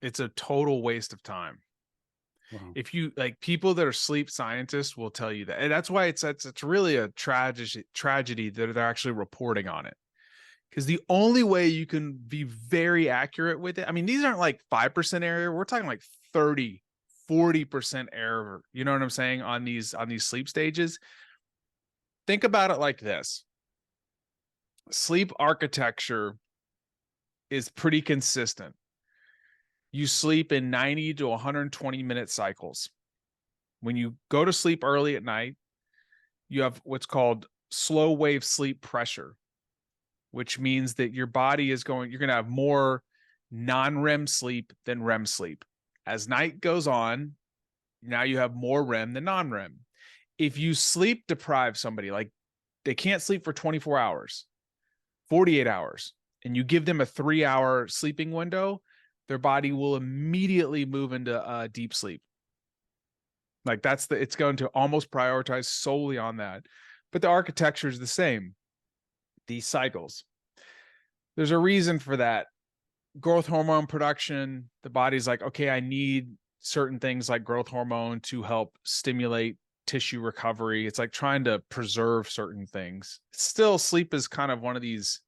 It's a total waste of time. Wow. If you like, people that are sleep scientists will tell you that. And that's why it's really a tragedy that they're actually reporting on it. Because the only way you can be very accurate with it, I mean, these aren't like 5% error. We're talking like 30, 40% error. You know what I'm saying? On these sleep stages. Think about it like this. Sleep architecture is pretty consistent. You sleep in 90 to 120 minute cycles. When you go to sleep early at night, you have what's called slow wave sleep pressure, which means that your body is you're going to have more non-REM sleep than REM sleep. As night goes on, now you have more REM than non-REM. If you sleep deprive somebody, like they can't sleep for 24 hours, 48 hours, and you give them a 3-hour sleeping window, their body will immediately move into deep sleep. Like it's going to almost prioritize solely on that. But the architecture is the same. These cycles. There's a reason for that. Growth hormone production, the body's like, okay, I need certain things like growth hormone to help stimulate tissue recovery. It's like trying to preserve certain things. Still, sleep is kind of one of these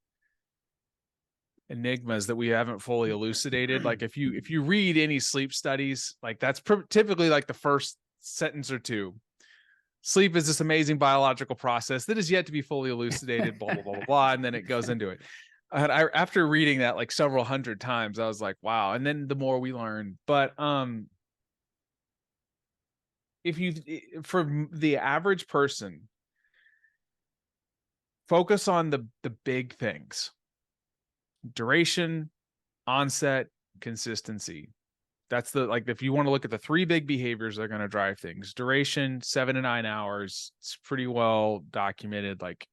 enigmas that we haven't fully elucidated. Like if you read any sleep studies, like that's typically like the first sentence or two. Sleep is this amazing biological process that is yet to be fully elucidated, blah, blah, blah, blah, blah. And then it goes into it. And after reading that like several hundred times, I was like, wow. And then the more we learn, but for the average person, focus on the big things: duration, onset, consistency. That's if you want to look at the 3 big behaviors that are going to drive things: duration, 7 to 9 hours. It's pretty well documented. Like,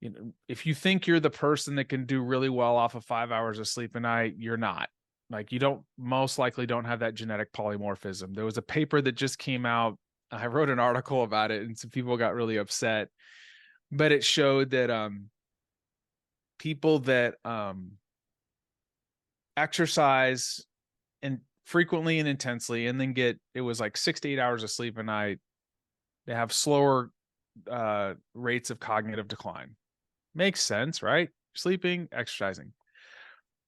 you know, if you think you're the person that can do really well off of 5 hours of sleep a night, you're not. Like, you most likely don't have that genetic polymorphism. There was a paper that just came out. I wrote an article about it and some people got really upset, but it showed that people that exercise and frequently and intensely and then it was like 6 to 8 hours of sleep a night, they have slower rates of cognitive decline. Makes sense, right? Sleeping, exercising.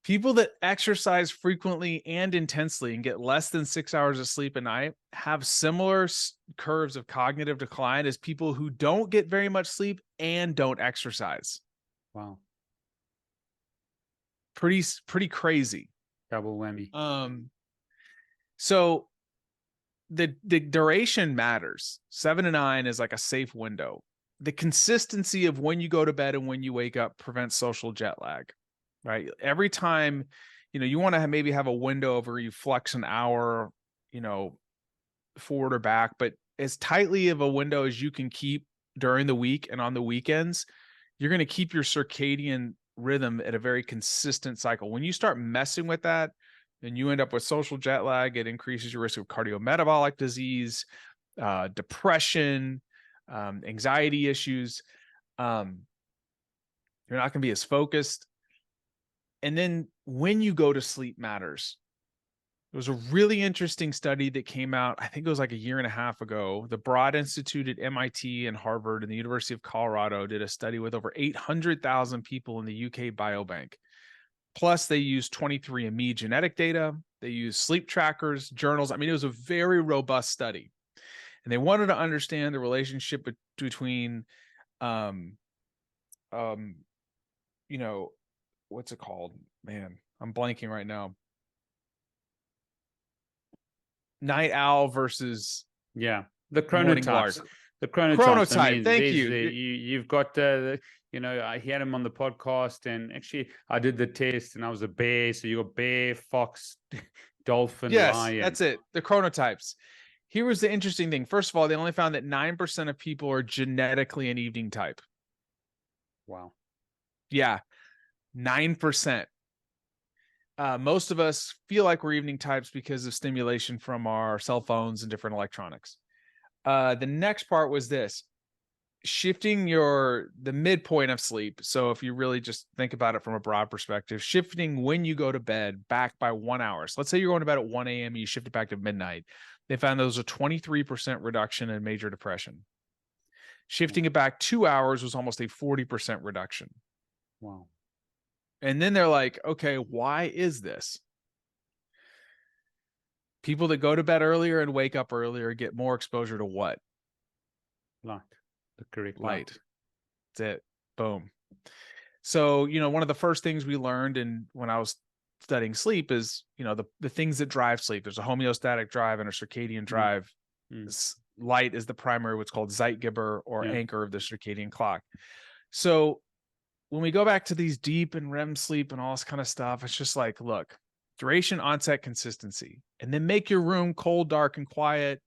People that exercise frequently and intensely and get less than 6 hours of sleep a night have similar curves of cognitive decline as people who don't get very much sleep and don't exercise. Wow. Pretty crazy. Double whammy. So the duration matters. 7 to 9 is like a safe window. The consistency of when you go to bed and when you wake up prevents social jet lag, right? Every time, you want to maybe have a window where you flex an hour, forward or back, but as tightly of a window as you can keep during the week and on the weekends, you're going to keep your circadian rhythm at a very consistent cycle. When you start messing with that, then you end up with social jet lag. It increases your risk of cardiometabolic disease, depression, anxiety issues. You're not going to be as focused. And then when you go to sleep matters. There was a really interesting study that came out, I think it was like a year and a half ago. The Broad Institute at MIT and Harvard and the University of Colorado did a study with over 800,000 people in the UK Biobank. Plus, they used 23andMe genetic data. They used sleep trackers, journals. I mean, it was a very robust study. And they wanted to understand the relationship between, what's it called? Man, I'm blanking right now. Night owl versus the morning lark. chronotypes. The chronotypes. Chronotype. I mean, Thank you. You've got I had him on the podcast, and actually I did the test, and I was a bear. So you got bear, fox, dolphin, lion. That's it. The chronotypes. Here was the interesting thing. First of all, they only found that 9% of people are genetically an evening type. Wow. Yeah, 9%. Most of us feel like we're evening types because of stimulation from our cell phones and different electronics. The next part was this. shifting the midpoint of sleep. So if you really just think about it from a broad perspective, shifting when you go to bed back by 1 hour. So let's say you're going to bed at 1 a.m. and you shift it back to midnight. They found there was a 23% reduction in major depression. Shifting it back 2 hours was almost a 40% reduction. Wow. And then they're like, okay, why is this? People that go to bed earlier and wake up earlier get more exposure to what? Light. The correct Light. light. That's it. Boom. So, one of the first things we learned when I was studying sleep is, the things that drive sleep. There's a homeostatic drive and a circadian drive. Light is the primary, what's called Zeitgeber or anchor of the circadian clock. So when we go back to these deep and REM sleep and all this kind of stuff, it's just like, look, duration, onset, consistency, and then make your room cold, dark, and quiet.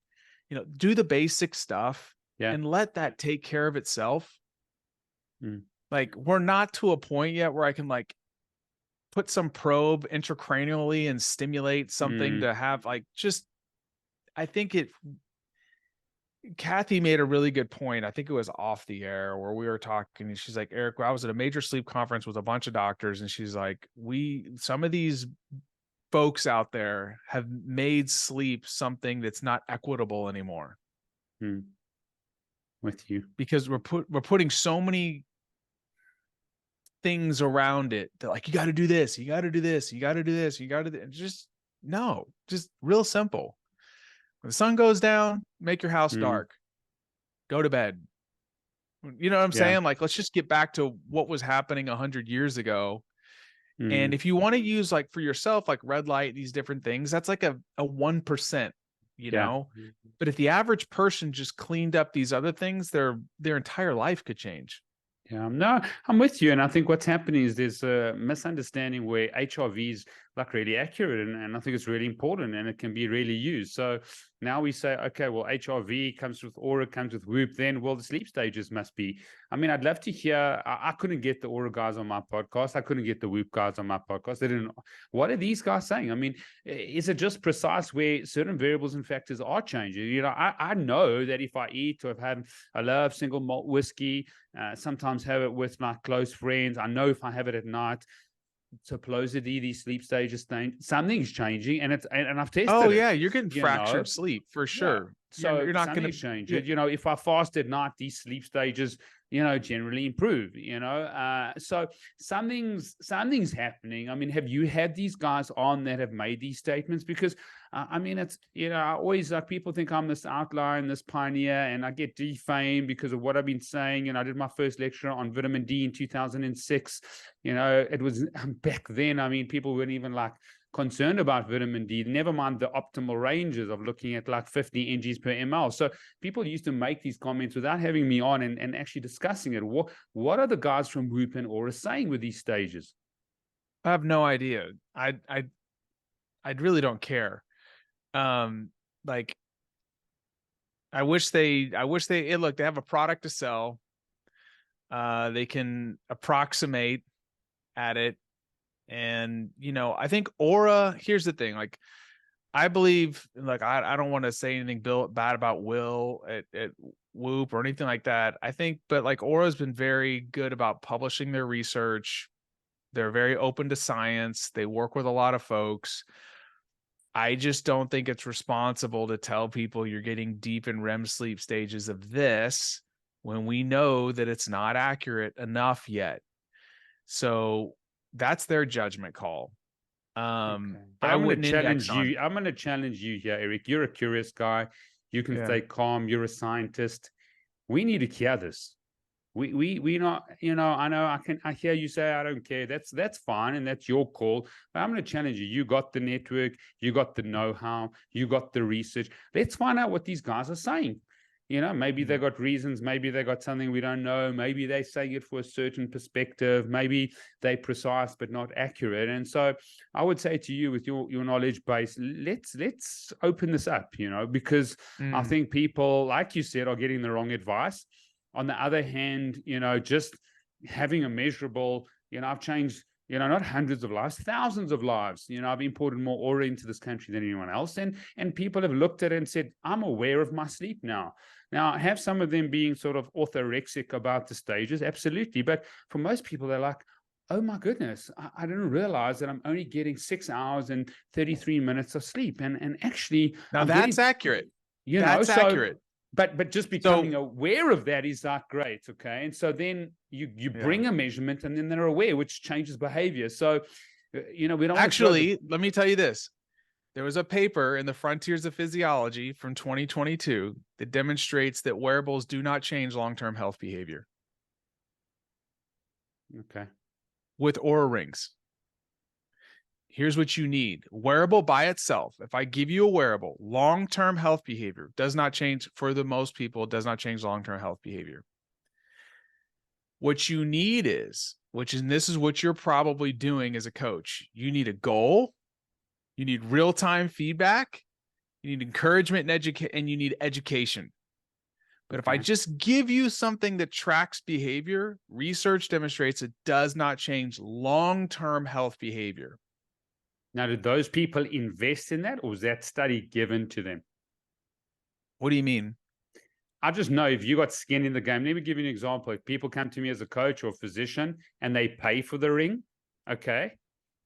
Do the basic stuff and let that take care of itself. Like, we're not to a point yet where I can like put some probe intracranially and stimulate something to have I think Kathy made a really good point. I think it was off the air where we were talking and she's like, Eric, I was at a major sleep conference with a bunch of doctors. And she's like, some of these folks out there have made sleep something that's not equitable anymore. With you. Because we're putting so many things around it that like, you got to do this, you got to do this, you got to do this, you got to just real simple. When the sun goes down, make your house dark, go to bed. You know what I'm saying? Like, let's just get back to what was happening 100 years ago. And if you want to use like for yourself, like red light, these different things, that's like a 1%, but if the average person just cleaned up these other things, their entire life could change. Yeah, no, I'm with you. And I think what's happening is there's a misunderstanding where HRV is like really accurate. And I think it's really important and it can be really used. So now we say, okay, well, HRV comes with Aura, comes with Whoop, then, well, the sleep stages must be. I mean, I'd love to hear, I couldn't get the Aura guys on my podcast. I couldn't get the Whoop guys on my podcast. They didn't, what are these guys saying? I mean, is it just precise where certain variables and factors are changing? I know that if I eat or I love single malt whiskey, sometimes have it with my close friends. I know if I have it at night, supposedly these sleep stages something's changing, and I've tested Oh it, yeah, you're getting fractured sleep for sure. So you're not going to change it. If I fast at night, these sleep stages generally improve. So something's happening. I mean, have you had these guys on that have made these statements? Because I mean, it's I always people think I'm this outlier, this pioneer, and I get defamed because of what I've been saying. And I did my first lecture on vitamin D in 2006. It was back then. I mean, people weren't even like concerned about vitamin D, never mind the optimal ranges of looking at like 50 NGs per ml. So people used to make these comments without having me on and actually discussing it. What are the guys from Whoop and Aura saying with these stages? I have no idea. I really don't care. Like, I wish they look, they have a product to sell. They can approximate at it. And, I think Aura, here's the thing, like, I believe, like, I don't want to say anything bad about Will at Whoop or anything like that. I think, but like, Aura's been very good about publishing their research. They're very open to science. They work with a lot of folks. I just don't think it's responsible to tell people you're getting deep in REM sleep stages of this when we know that it's not accurate enough yet. So that's their judgment call. Okay. But I'm going to challenge you. I'm going to challenge you here, Eric. You're a curious guy. You can stay calm. You're a scientist. We need to hear this. We not, I know I hear you say, I don't care. That's fine. And that's your call. But I'm going to challenge you. You got the network. You got the know-how. You got the research. Let's find out what these guys are saying. Maybe they got reasons. Maybe they got something we don't know. Maybe they're saying it for a certain perspective. Maybe they're precise but not accurate. And so I would say to you, with your knowledge base, let's open this up, because I think people, like you said, are getting the wrong advice. On the other hand, just having a measurable, I've changed not hundreds of lives, thousands of lives. I've imported more aura into this country than anyone else. And people have looked at it and said, I'm aware of my sleep now. Now, I have some of them being sort of orthorexic about the stages, absolutely. But for most people, they're like, oh my goodness, I didn't realize that I'm only getting 6 hours and 33 minutes of sleep. And actually, Now I'm that's getting, accurate. so Accurate. but just becoming aware of that is like great. Okay. And so then you bring a measurement and then they're aware, which changes behavior. So, we don't actually, let me tell you this. There was a paper in the Frontiers of Physiology from 2022 that demonstrates that wearables do not change long-term health behavior. Okay. With Oura rings. Here's what you need. Wearable by itself. If I give you a wearable, long-term health behavior does not change for the most people, does not change long-term health behavior. What you need is, this is what you're probably doing as a coach. You need a goal. You need real-time feedback. You need encouragement and you need education. But if I just give you something that tracks behavior, research demonstrates it does not change long-term health behavior. Now, did those people invest in that, or was that study given to them? What do you mean? I just know if you got skin in the game. Let me give you an example. If people come to me as a coach or a physician and they pay for the ring, okay,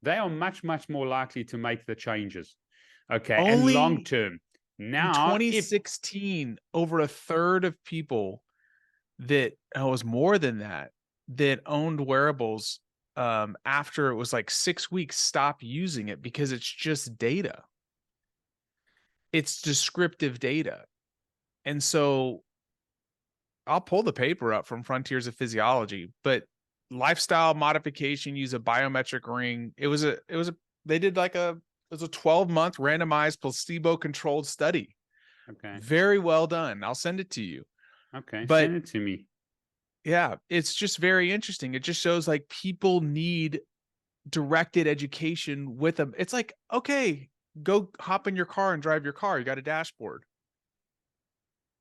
they are much, much more likely to make the changes. Okay. Only and long term. Now, in 2016, over a third of people that, it was more than that owned wearables after it was like 6 weeks stopped using it because it's just data. It's descriptive data. And so I'll pull the paper up from Frontiers of Physiology, but lifestyle modification, use a biometric ring. It was a 12-month randomized placebo-controlled study. Okay. Very well done. I'll send it to you. Okay. But send it to me. Yeah, it's just very interesting. It just shows like people need directed education with them. It's like, okay, go hop in your car and drive your car. You got a dashboard.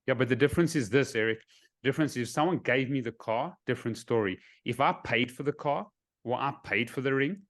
Yeah, but the difference is this, Eric. Difference is someone gave me the car, different story. If I paid for the car or I paid for the ring,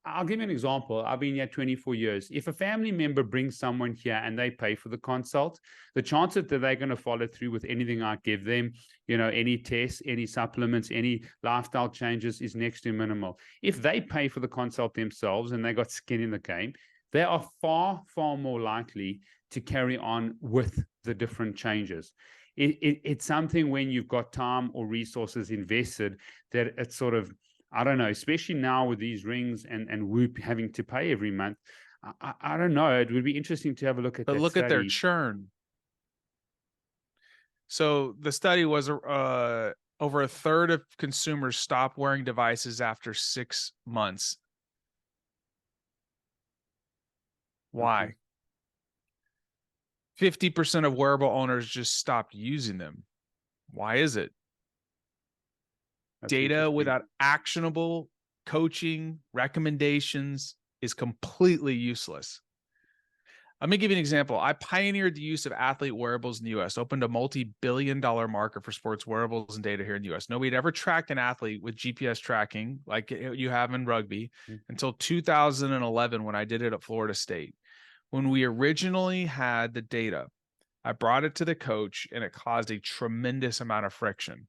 I'll give you an example. I've been here 24 years. If a family member brings someone here and they pay for the consult, the chances that they're going to follow through with anything I give them, any tests, any supplements, any lifestyle changes is next to minimal. If they pay for the consult themselves and they got skin in the game, they are far, far more likely to carry on with the different changes. It's something when you've got time or resources invested that it's sort of, I don't know, especially now with these rings and Whoop having to pay every month. I don't know. It would be interesting to have a look at that. But look at their churn. So the study was over a third of consumers stopped wearing devices after 6 months. Why? Okay. 50% of wearable owners just stopped using them. Why is it? Data without actionable coaching recommendations is completely useless. Let me give you an example. I pioneered the use of athlete wearables in the US, opened a multi-billion-dollar market for sports wearables and data here in the US. Nobody had ever tracked an athlete with GPS tracking like you have in rugby until 2011 when I did it at Florida State. When we originally had the data, I brought it to the coach and it caused a tremendous amount of friction.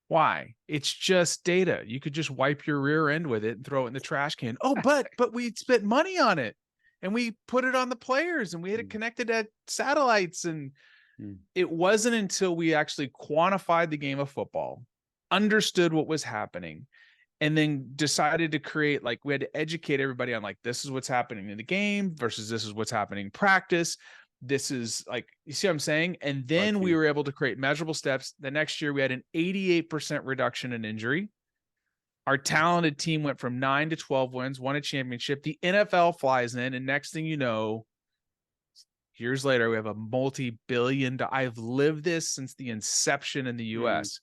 Why? It's just data. You could just wipe your rear end with it and throw it in the trash can. Oh, but we spent money on it and we put it on the players and we had it connected to satellites. And it wasn't until we actually quantified the game of football, understood what was happening, and then decided to create, like, we had to educate everybody on, like, this is what's happening in the game versus this is what's happening in practice. This is, like, you see what I'm saying? And then we were able to create measurable steps. The next year we had an 88% reduction in injury. Our talented team went from 9 to 12 wins, won a championship. The NFL flies in, and next thing you know, years later, we have a multi-billion. I've lived this since the inception in the US.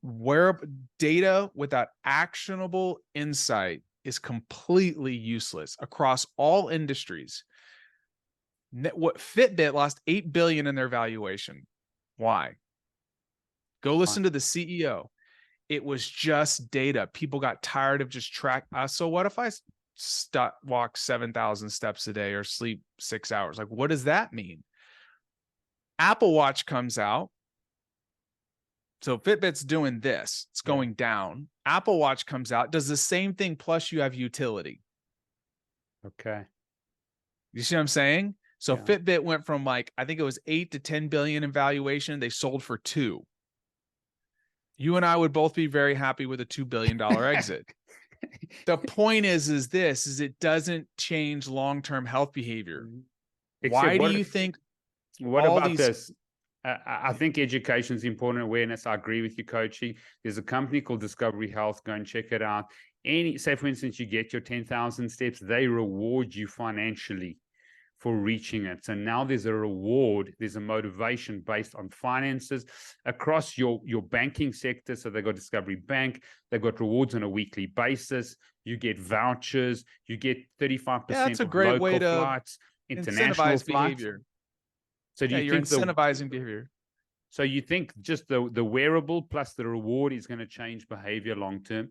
Where data without actionable insight is completely useless across all industries. What Fitbit lost $8 billion in their valuation. Why? Go listen to the CEO. it was just data. People got tired of just so what if I walk 7,000 steps a day or sleep 6 hours? Like, what does that mean? Apple Watch comes out. So Fitbit's doing this. It's going down. Apple Watch comes out, does the same thing, plus you have utility. Okay. You see what I'm saying? So Fitbit went from like, I think it was 8 to 10 billion in valuation. They sold for 2. You and I would both be very happy with a $2 billion exit. The point is it doesn't change long-term health behavior. Why do you think? What about this? I think education is important, awareness. I agree with you, Coachy. There's a company called Discovery Health. Go and check it out. Say, for instance, you get your 10,000 steps, they reward you financially for reaching it. So now there's a reward, there's a motivation based on finances across your banking sector. So they've got Discovery Bank, they've got rewards on a weekly basis. You get vouchers, you get 35% that's a of great local way to flights, international incentivize flights. behavior. So do you you're think incentivizing behavior? So you think just the wearable plus the reward is going to change behavior long term?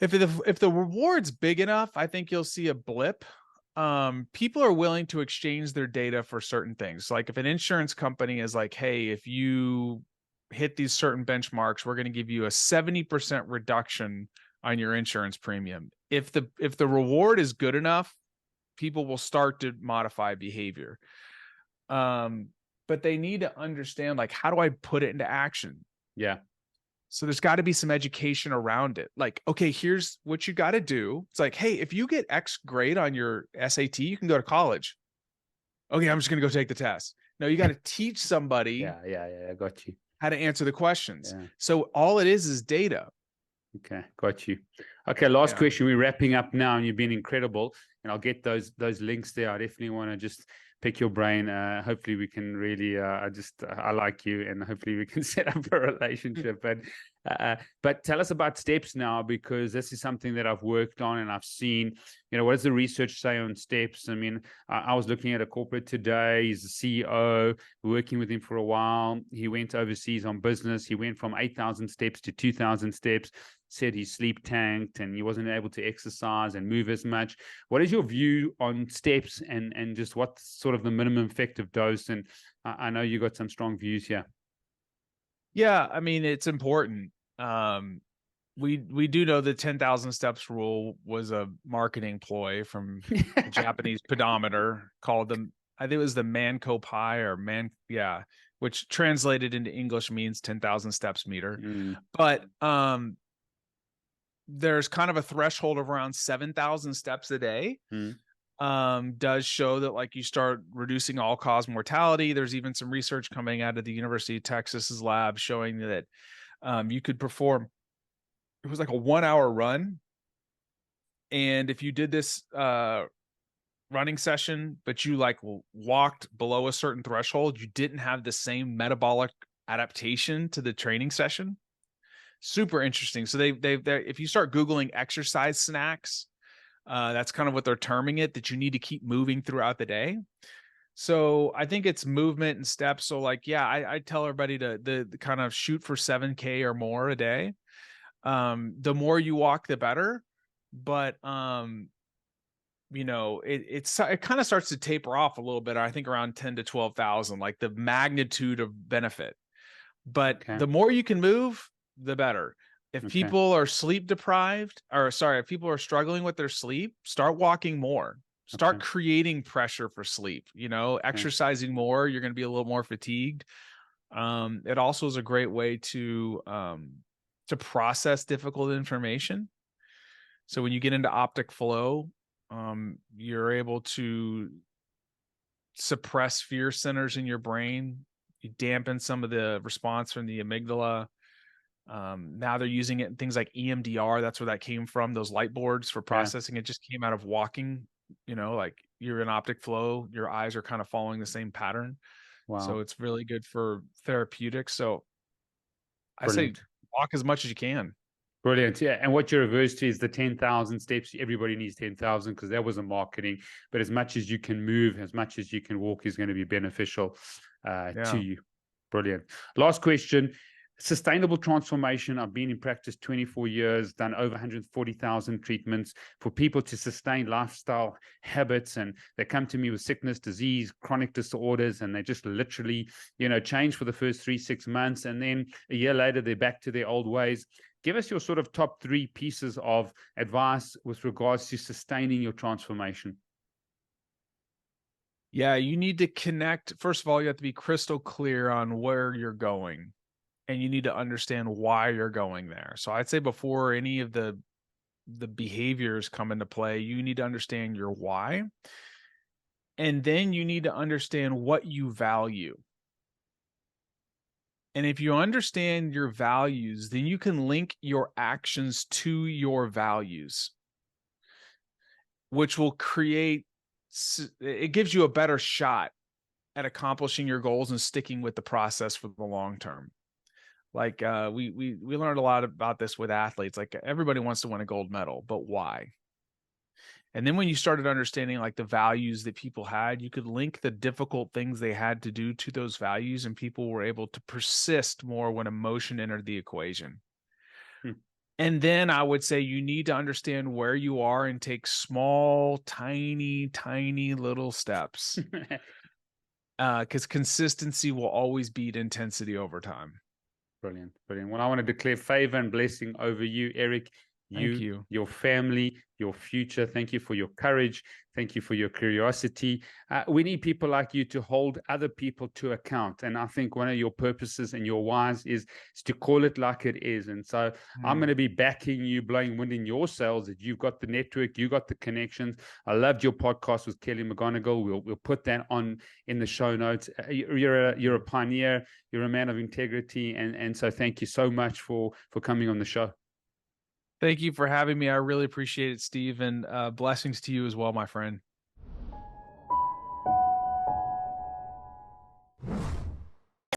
If the reward's big enough, I think you'll see a blip. People are willing to exchange their data for certain things. Like if an insurance company is like, hey, if you hit these certain benchmarks, we're going to give you a 70% reduction on your insurance premium. If the reward is good enough, people will start to modify behavior. But they need to understand, like, how do I put it into action? Yeah. So there's got to be some education around it. Like, okay, here's what you got to do. It's like, hey, if you get X grade on your SAT, you can go to college. Okay, I'm just going to go take the test. No, you got to teach somebody I got you. how to answer the questions. Yeah. So all it is data. Okay, got you. Okay, last question. We're wrapping up now, and you've been incredible. And I'll get those links there. I definitely want to just pick your brain. Hopefully we can really, I like you, and hopefully we can set up a relationship. But tell us about steps now, because this is something that I've worked on and I've seen, what does the research say on steps? I mean, I was looking at a corporate today. He's the CEO, working with him for a while. He went overseas on business. He went from 8,000 steps to 2,000 steps. Said his sleep tanked and he wasn't able to exercise and move as much. What is your view on steps and just what's sort of the minimum effective dose? And I know you got some strong views here. Yeah, I mean, it's important. We do know the 10,000 steps rule was a marketing ploy from a Japanese pedometer called I think it was the Manco Pi which translated into English means 10,000 steps meter. But there's kind of a threshold of around 7,000 steps a day. Does show that like you start reducing all-cause mortality. There's even some research coming out of the University of Texas's lab showing that you could perform, it was like a 1-hour run. And if you did this running session, but you like walked below a certain threshold, you didn't have the same metabolic adaptation to the training session. Super interesting. So they if you start Googling exercise snacks, that's kind of what they're terming it, that you need to keep moving throughout the day. So I think it's movement and steps. So like, I tell everybody to kind of shoot for 7K or more a day. The more you walk, the better. But it kind of starts to taper off a little bit. I think around 10 to 12,000, like the magnitude of benefit. But the more you can move, the better. If people are sleep deprived, if people are struggling with their sleep, start walking more. Start creating pressure for sleep. Exercising more, you're going to be a little more fatigued. It also is a great way to process difficult information. So when you get into optic flow, you're able to suppress fear centers in your brain. You dampen some of the response from the amygdala. Now they're using it in things like EMDR. That's where that came from. Those light boards for processing. It just came out of walking, like you're in optic flow, your eyes are kind of following the same pattern. Wow. So it's really good for therapeutics. So Brilliant. I say walk as much as you can. Brilliant. Yeah. And what you reverse to is the 10,000 steps. Everybody needs 10,000 because that was a marketing, but as much as you can move, as much as you can walk is going to be beneficial to you. Brilliant. Last question. sustainable transformation. I've been in practice 24 years, done over 140,000 treatments for people to sustain lifestyle habits. And they come to me with sickness, disease, chronic disorders, and they just literally, change for the first 3-6 months. And then a year later, they're back to their old ways. Give us your sort of top 3 pieces of advice with regards to sustaining your transformation. Yeah, you need to connect. First of all, you have to be crystal clear on where you're going, and you need to understand why you're going there. So I'd say before any of the behaviors come into play, you need to understand your why. And then you need to understand what you value. And if you understand your values, then you can link your actions to your values, which will it gives you a better shot at accomplishing your goals and sticking with the process for the long term. Like we learned a lot about this with athletes. Like everybody wants to win a gold medal, but why? And then when you started understanding like the values that people had, you could link the difficult things they had to do to those values, and people were able to persist more when emotion entered the equation. And then I would say you need to understand where you are and take small, tiny, tiny little steps. Because consistency will always beat intensity over time. Brilliant. Brilliant. Well, I want to declare favor and blessing over you, Erik. Thank you. Your family, your future. Thank you for your courage. Thank you for your curiosity. We need people like you to hold other people to account. And I think one of your purposes and your whys is to call it like it is. And so I'm going to be backing you, blowing wind in your sails, that you've got the network, you got the connections. I loved your podcast with Kelly McGonigal. We'll put that on in the show notes. You're a pioneer. You're a man of integrity. And so thank you so much for coming on the show. Thank you for having me. I really appreciate it, Steve, and blessings to you as well, my friend.